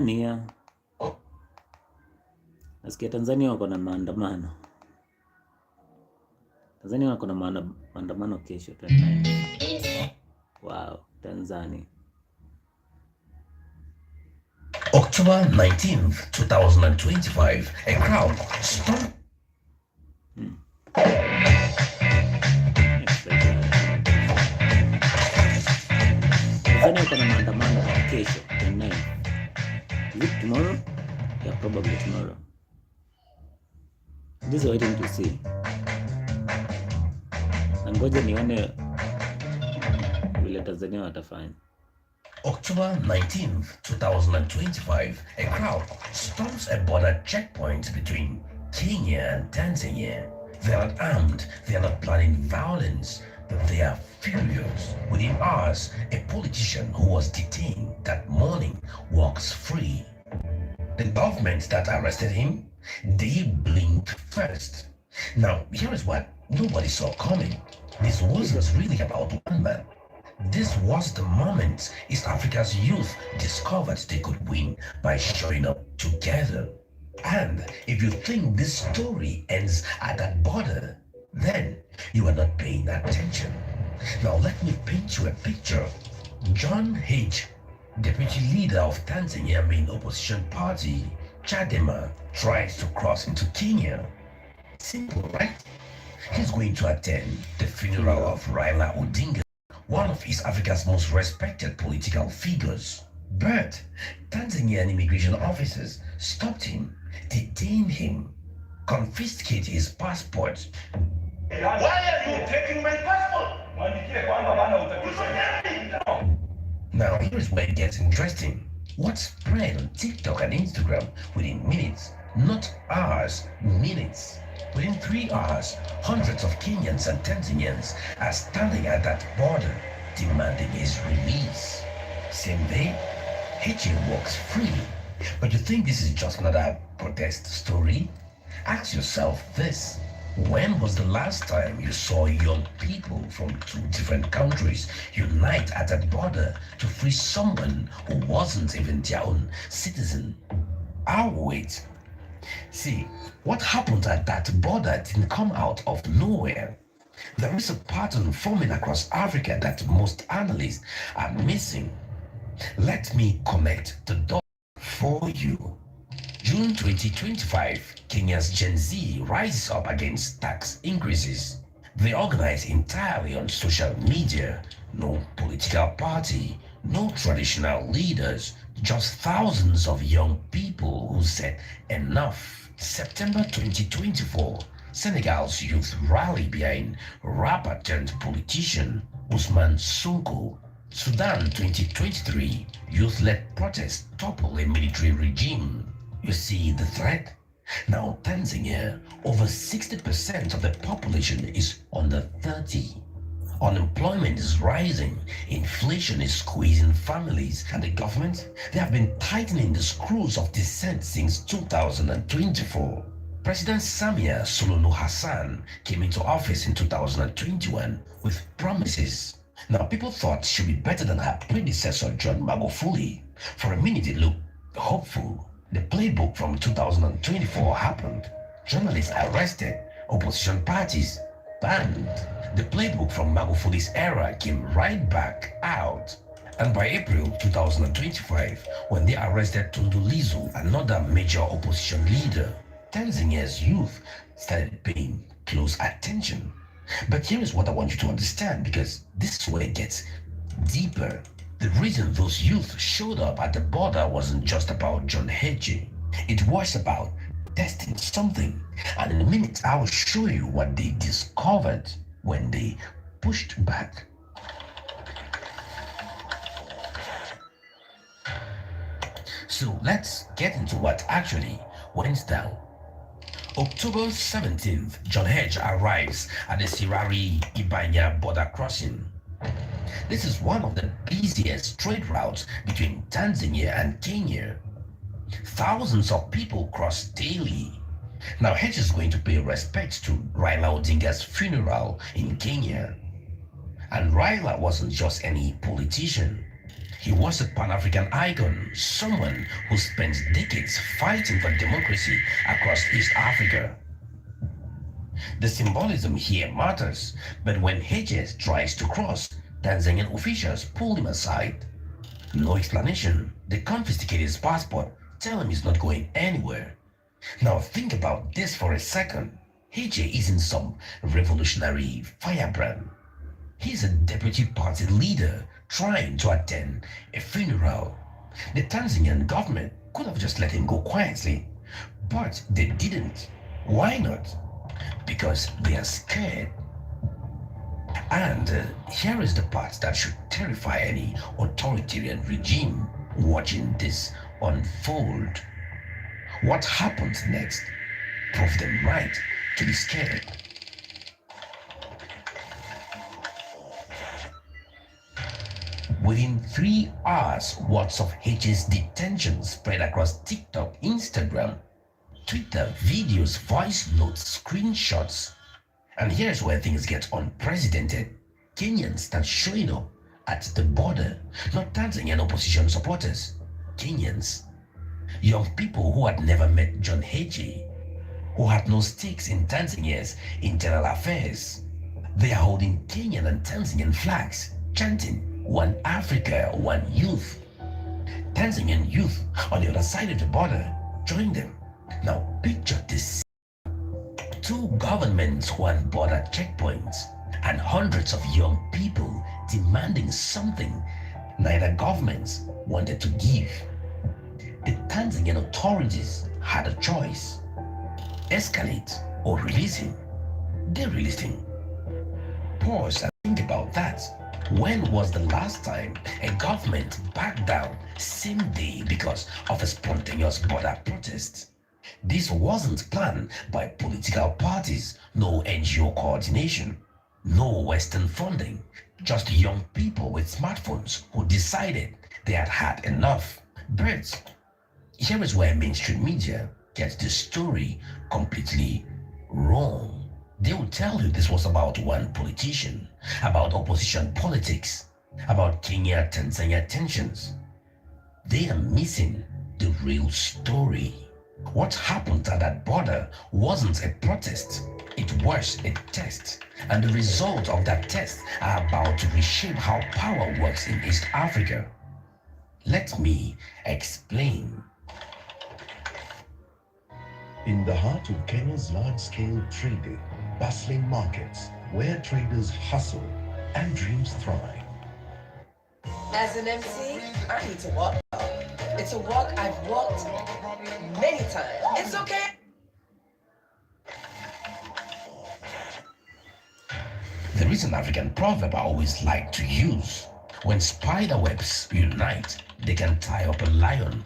Tanzania. Nasikia Tanzania wako na maandamano. Tanzania wako na maandamano kesho 29. Wow, Tanzania. October 19th, 2025, a crowd stormed. Tanzania wako na maandamano kesho 29. Is it tomorrow? Yeah, probably tomorrow. This is waiting to see. Nangoja nione vile Tanzania watafanya. October 19th, 2025, a crowd storms a border checkpoint between Kenya and Tanzania. They are not armed, they are not planning violence, but they are furious. Within hours, a politician who was detained that morning walks free. The government that arrested him, they blinked first. Now, here is what nobody saw coming. This wasn't really about one man. This was the moment East Africa's youth discovered they could win by showing up together. And if you think this story ends at that border, then you are not paying attention. Now let me paint you a picture. John H., deputy leader of Tanzania main opposition party, Chadema, tries to cross into Kenya. Simple, right? He's going to attend the funeral of Raila Odinga, one of East Africa's most respected political figures. But Tanzanian immigration officers stopped him, detained him, confiscated his passport. Why are you taking my passport? Now here's where it gets interesting. What spread on TikTok and Instagram within minutes, not hours, minutes. Within 3 hours, hundreds of Kenyans and Tanzanians are standing at that border demanding his release. Same day, Heche walks free. But you think this is just another protest story? Ask yourself this. When was the last time you saw young people from 2 different countries unite at that border to free someone who wasn't even their own citizen? I'll wait. See, what happened at that border didn't come out of nowhere. There is a pattern forming across Africa that most analysts are missing. Let me connect the dots for you. June 2025, Kenya's Gen Z rises up against tax increases. They organize entirely on social media. No political party, no traditional leaders, just thousands of young people who said enough. September 2024, Senegal's youth rally behind rapper turned politician Ousmane Sonko. Sudan 2023, youth-led protests topple a military regime. You see the threat? Now Tanzania, over 60% of the population is under 30. Unemployment is rising, inflation is squeezing families, and the government, they have been tightening the screws of dissent since 2024. President Samia Suluhu Hassan came into office in 2021 with promises. Now people thought she'd be better than her predecessor John Magufuli. For a minute it looked hopeful. The playbook from 2024 happened. Journalists arrested, opposition parties banned. The playbook from Magufuli's era came right back out. And by April 2025, when they arrested Tundu Lissu, another major opposition leader, Tanzania's youth started paying close attention. But here is what I want you to understand, because this is where it gets deeper. The reason those youth showed up at the border wasn't just about John Heche. It was about testing something. And in a minute, I will show you what they discovered when they pushed back. So let's get into what actually went down. October 17th, John Hedge arrives at the Sirari-Ibanya border crossing. This is one of the busiest trade routes between Tanzania and Kenya. Thousands of people cross daily. Now Hedge is going to pay respect to Raila Odinga's funeral in Kenya. And Raila wasn't just any politician. He was a Pan-African icon, someone who spent decades fighting for democracy across East Africa. The symbolism here matters, but when Hedges tries to cross, Tanzanian officials pull him aside. No explanation. They confiscate his passport, tell him he's not going anywhere. Now think about this for a second. Hedges isn't some revolutionary firebrand. He's a deputy party leader trying to attend a funeral. The Tanzanian government could have just let him go quietly, but they didn't. Why not? Because they are scared. And here is the part that should terrify any authoritarian regime watching this unfold. What happens next? Prove them right to be scared. Within 3 hours, words of Hedges' detention spread across TikTok, Instagram, Twitter, videos, voice notes, screenshots. And here's where things get unprecedented. Kenyans start showing up at the border, not Tanzanian opposition supporters. Kenyans, young people who had never met John Hedges, who had no stakes in Tanzania's internal affairs. They are holding Kenyan and Tanzanian flags, chanting, "One Africa, one youth." Tanzanian youth on the other side of the border join them. Now picture this. 2 governments who had border checkpoints and hundreds of young people demanding something neither governments wanted to give. The Tanzanian authorities had a choice: escalate or release him. They released him. Pause and think about that. When was the last time a government backed down same day because of a spontaneous border protest? This wasn't planned by political parties, no NGO coordination, no Western funding, just young people with smartphones who decided they had had enough. But here is where mainstream media gets the story completely wrong. They will tell you this was about one politician, about opposition politics, about Kenya-Tanzania tensions. They are missing the real story. What happened at that border wasn't a protest, it was a test. And the results of that test are about to reshape how power works in East Africa. Let me explain. In the heart of Kenya's large-scale trading, bustling markets where traders hustle and dreams thrive. As an MC, I need to walk. It's a walk I've walked many times. It's okay. There is an African proverb I always like to use. When spider webs unite, they can tie up a lion.